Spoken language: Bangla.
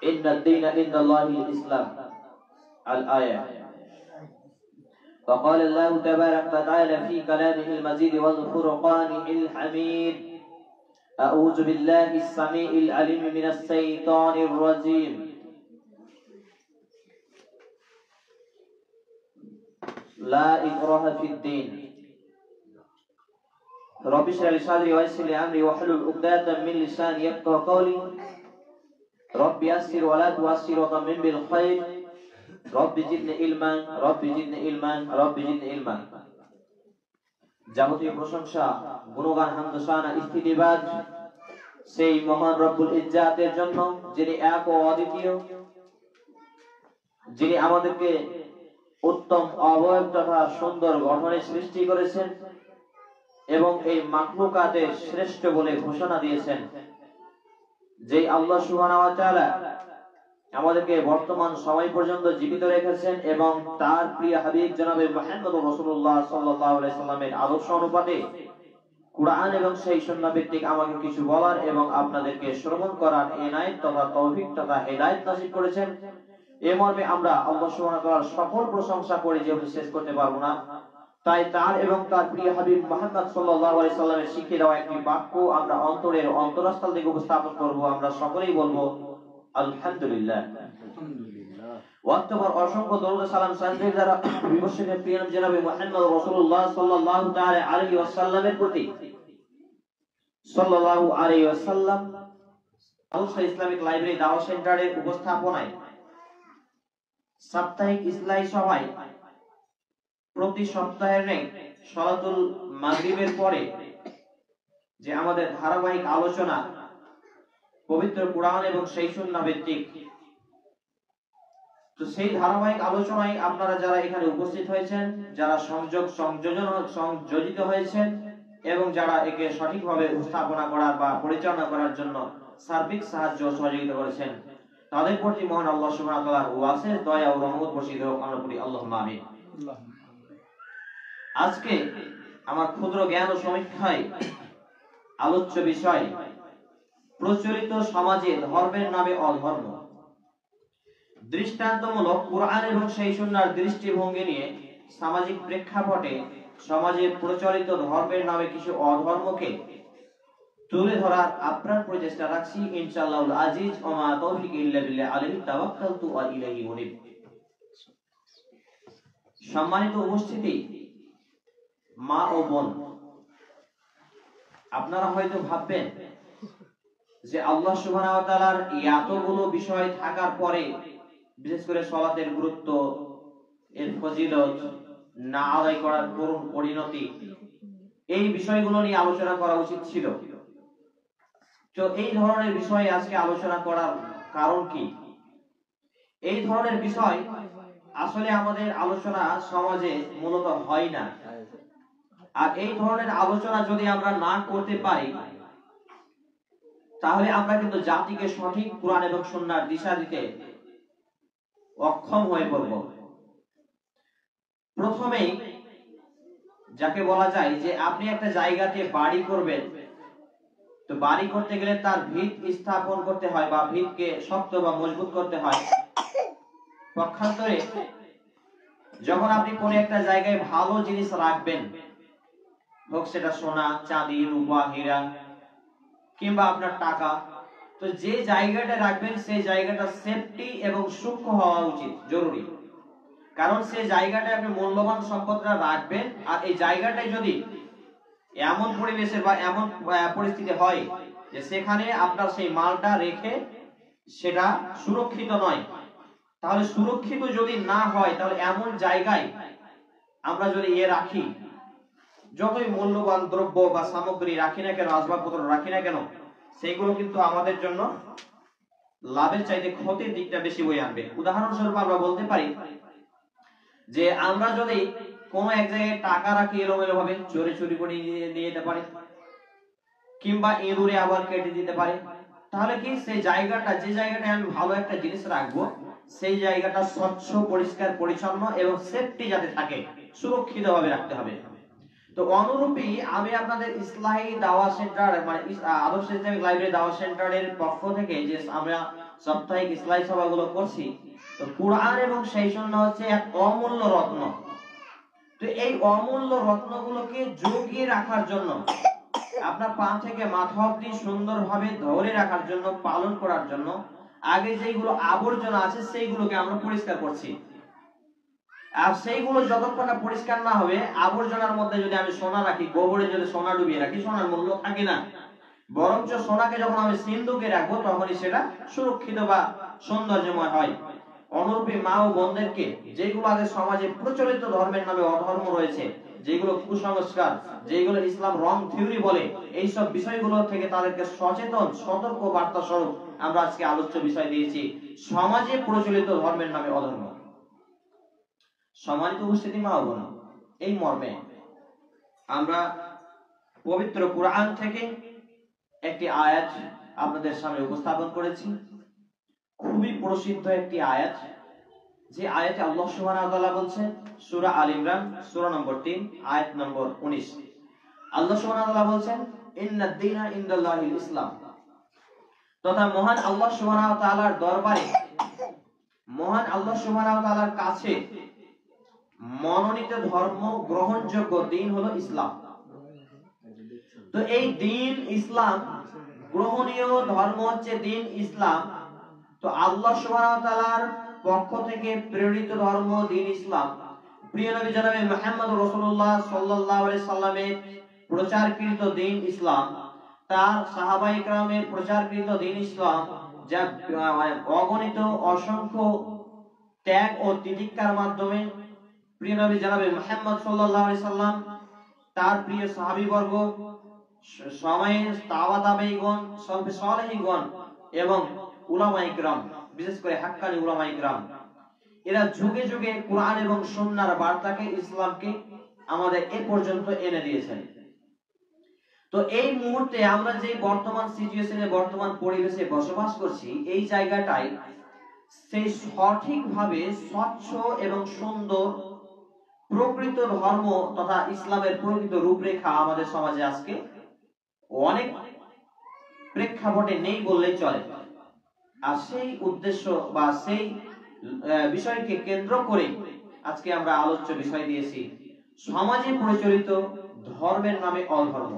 إن الدين عند الله الإسلام الآية. وقال الله تبارك وتعالى في كلامه المجيد والفرقان الحميد: أعوذ بالله السميع العليم من الشيطان الرجيم. لا إكراه في الدين. رب اشرح لي صدري ويسر لي أمري واحلل عقدة من لساني يفقهوا قولي. رب يسر ولا تعسر وتمم بالخير. رب زدني علما رب زدني علما رب زدني علما. যাবতীয় প্রশংসা, গুণগান, হামদ, শানা, স্তুতিবাদ সেই মহান রব্বুল ইজ্জাতের জন্য, যিনি এক ও অদ্বিতীয়, যিনি আমাদেরকে উত্তম অবয়ব তথা সুন্দর গঠনে সৃষ্টি করেছেন এবং এই মাখলুকাতের শ্রেষ্ঠ বলে ঘোষণা দিয়েছেন। যে আল্লাহ সুবহানাহু ওয়া তাআলা আমাদেরকে বর্তমান সময় পর্যন্ত জীবিত রেখেছেন এবং তার প্রিয় হাবিব জনাবে মুহাম্মদ রাসূলুল্লাহ সাল্লাল্লাহু আলাইহি সাল্লামের আদর্শ অনুপাতে কুরআন এবং সেই সুন্নাহ ভিত্তিক আমাকে কিছু বলার এবং আপনাদেরকে শ্রবণ করার ইনায়েত তথা তৌফিক তথা হেদায়েত নসিব করেছেন। এই মর্মে আমরা আল্লাহ সুবহানাহু ওয়া তাআলার সকল প্রশংসা করি, যেহেতু শেষ করতে পারবো না, তাই তার এবং তার প্রিয় হাবিব মুহাম্মদ সাল্লাল্লাহু আলাইহি সাল্লামের শিখিয়ে দেওয়া একটি বাক্য আমরা অন্তরের অন্তরস্থল থেকে উপস্থাপন করব। আমরা সকলেই বলবো আলহামদুলিল্লাহ। ওয়াক্তবার অসংখ্য দরুদ সালাম সান্দের দ্বারা বিবর্ষিত প্রিয় জনাবে মুহাম্মদ রাসূলুল্লাহ সাল্লাল্লাহু তাআলা আলাইহি ওয়াসাল্লামের প্রতি সাল্লাল্লাহু আলাইহি ওয়াসাল্লাম আদর্শ ইসলামিক লাইব্রেরি দাওয়াত সেন্টারের উপস্থাপনায় সাপ্তাহিক ইসলাহি সভায় প্রতি সপ্তাহের ন্যায় সালাতুল মাগরিবের পরে যে আমাদের ধারাবাহিক আলোচনা পবিত্র কুরআন এবং সেই সুন্নাহ ভিত্তিক, তো সেই ধারাবাহিক আলোচনায় আপনারা যারা এখানে উপস্থিত হয়েছেন, যারা সংযোজিত হয়েছেন এবং যারা একে সঠিকভাবে উপস্থাপনা করার বা পরিচালনা করার জন্য সার্বিক সাহায্য সহযোগিতা করেছেন, তাদের প্রতি মহান আল্লাহ সুবহানাহু ওয়া তাআলার ওয়াসির দয়া ও রহমত বর্ষিত হোক। আমরা বলি আল্লাহুম্মা আমিন। আজকে আমার ক্ষুদ্র জ্ঞান ও সমীক্ষায় আলোচ্য বিষয় প্রচলিত সমাজে ধর্মের নামে অধর্ম। দৃষ্টান্তমূলক কুরআন এবং সেই সুন্নাহর দৃষ্টিভঙ্গি নিয়ে সামাজিক প্রেক্ষাপটে সমাজে প্রচলিত ধর্মের নামে কিছু অধর্মকে তুলে ধরার আপ্রাণ প্রচেষ্টা রাখছি ইনশাআল্লাহুল আজিজ। ওয়া মা তাওফিক ইল্লা বিল্লাহ আলাইহি তাওয়াক্কালতু ওয়া ইলাইহি উনীব। সম্মানিত উপস্থিতি, মা ও বোন, আপনারা হয়তো ভাববেন যে আল্লাহ সুবহানাহু ওয়া তাআলার এতগুলো বিষয় থাকার পরে, বিশেষ করে সালাতের গুরুত্ব, এর ফজিলত, না আদায় করার করুণ পরিণতি, এই বিষয়গুলো নিয়ে আলোচনা করা উচিত ছিল। তো এই ধরনের বিষয়ে আজকে আলোচনা করার কারণ কি? এই ধরনের বিষয় আসলে আমাদের আলোচনা সমাজে মূলত হয় না, আর এই ধরনের আলোচনা যদি আমরা না করতে পারি তাহলে আমরা কিন্তু জাতিকে সঠিক কুরআন এবং সুন্নাহর দিশা দিতে অক্ষম হয়ে পড়ব। প্রথমেই যাকে বলা যায় যে আপনি একটা জায়গাতে বাড়ি করবেন, তো বাড়ি করতে গেলে তার ভিত স্থাপন করতে হয় বা ভিতকে শক্ত বা মজবুত করতে হয়। পক্ষান্তরে যখন আপনি কোন একটা জায়গায় ভালো জিনিস রাখবেন, হোক সেটা সোনা, চাঁদি, রূপা, হীরা কিংবা আপনার টাকা, তো যে জায়গাটা রাখবেন সেই জায়গাটা সেফটি এবং সূক্ষ্ম হওয়া উচিত, জরুরি। কারণ সেই জায়গাটায় আপনি মূল্যবান সম্পদটা রাখবেন, আর এই জায়গাটায় যদি এমন পরিবেশে বা এমন পরিস্থিতি হয় যে সেখানে আপনার সেই মালটা রেখে সেটা সুরক্ষিত নয়, তাহলে সুরক্ষিত যদি না হয় তাহলে এমন জায়গায় আমরা যদি রাখি, যতই মূল্যবান দ্রব্য বা সামগ্রী রাখি না কেন, আসবাবপত্র রাখি না কেন, সেগুলো কিন্তু আমাদের জন্য লাভের চাইতে ক্ষতির দিকটা বেশি বয়ে আনবে। উদাহরণস্বরূপ আমরা বলতে পারি যে আমরা যদি কোনো এক জায়গায় টাকা রাখি এলোমেলো ভাবে, চোরে চুরি করে নিয়ে যেতে পারে কিংবা ইঁদুরে আবার কেটে দিতে পারে, তাহলে কি সেই জায়গাটা, যে জায়গাটায় আমি ভালো একটা জিনিস রাখবো, সেই জায়গাটা স্বচ্ছ, পরিষ্কার, পরিচ্ছন্ন এবং সেফটি যাতে থাকে, সুরক্ষিত ভাবে রাখতে হবে। তো অনুরূপই আমি আপনাদের ইসলাহি দাওয়াত সেন্টার মানে আদর্শ ইসলামিক লাইব্রেরি দাওয়াত সেন্টারের পক্ষ থেকে যে আমরা সাপ্তাহিক ইসলামী সভাগুলো করছি, তো কোরআন এবং সেই সুন্নাহ হচ্ছে এক অমূল্য রত্ন। তো এই অমূল্য রত্নগুলোকে জুগিয়ে রাখার জন্য, আপনার পা থেকে মাথা অবধি সুন্দরভাবে ধরে রাখার জন্য, পালন করার জন্য আগে যেগুলো আবর্জনা আছে সেইগুলোকে আমরা পরিষ্কার করছি। আর সেইগুলো যতক্ষণ না পরিষ্কার না হবে, আবর্জনার মধ্যে যদি আমি সোনা রাখি, গোবরে যদি সোনা ডুবিয়ে রাখি, সোনার মূল্য থাকে না। বরঞ্চ সোনাকে যখন আমি সিন্ধুকে রাখবো তখনই সেটা সুরক্ষিত বা সৌন্দর্যময় হয়। অনুরূপী মা ও বোনদেরকে, যেগুলো আগে সমাজে প্রচলিত ধর্মের নামে অধর্ম রয়েছে, যেগুলো কুসংস্কার, যেগুলো ইসলাম রং থিওরি বলে, এইসব বিষয়গুলো থেকে তাদেরকে সচেতন সতর্ক বার্তা স্বরূপ আমরা আজকে আলোচ্য বিষয় দিয়েছি সমাজে প্রচলিত ধর্মের নামে অধর্ম। সম্মানিত উপস্থিতি, মা ও বোন, এই মর্মে আমরা পবিত্র কোরআন থেকে একটি আয়াত আপনাদের সামনে উপস্থাপন করেছি। খুবই প্রসিদ্ধ একটি আয়াত, যে আয়াতে আল্লাহ সুবহানাহু ওয়া তাআলা বলছেন, সূরা আল ইমরান সূরা নম্বর 3 আয়াত নম্বর 19। আল্লাহ সুবহানাহু ওয়া তাআলা বলছেন, ইন্নাদ দীনা ইনদাল্লাহিল ইসলাম। তথা মহান আল্লাহ সুবহানাহু ওয়া তাআলার দরবারে, মহান আল্লাহ সুবহানাহু ওয়া তাআলার কাছে মনোনীত ধর্ম, গ্রহণযোগ্য দিন হলো ইসলাম। তো এই দিন ইসলাম, গ্রহণীয় ধর্ম হচ্ছে দিন ইসলাম। তো আল্লাহ সুবহানাহু ওয়া তাআলার পক্ষ থেকে প্রেরিত ধর্ম দিন ইসলাম, প্রিয় নবী জনাবে মুহাম্মদ রাসূলুল্লাহ সাল্লাল্লাহু আলাইহি সাল্লামের প্রচারকৃত দিন ইসলাম, তার সাহাবায়ে কেরামের প্রচারকৃত দিন ইসলাম, যা অগণিত অসংখ্য ত্যাগ ও তিতিক্ষার মাধ্যমে প্রিয় নবী জনাবে মুহাম্মদ সাল্লাল্লাহু আলাইহি সাল্লাম, তার প্রিয় সাহাবীবর্গ, সময়ের তাওয়াতাবেঈগণ, সলফে সালেহীগণ এবং উলামায়ে কিরাম, বিশেষ করে হাক্কানি উলামায়ে কিরাম, এরা যুগে যুগে কোরআন এবং সুন্নাহর বার্তাকে, ইসলামকে আমাদের এ পর্যন্ত এনে দিয়েছেন। তো এই মুহূর্তে আমরা যে বর্তমান সিচুয়েশনে, বর্তমান পরিবেশে বসবাস করছি, এই জায়গাটায় সেই সঠিকভাবে স্বচ্ছ এবং সুন্দর প্রকৃত ধর্ম তথা ইসলামের প্রকৃত রূপরেখা আমাদের সমাজে আজকে অনেক প্রেক্ষাপটে নেই বললেই চলে। আর সেই উদ্দেশ্য বা সেই বিষয়কে কেন্দ্র করে আজকে আমরা আলোচ্য বিষয় দিয়েছি সমাজে প্রচলিত ধর্মের নামে অধর্ম।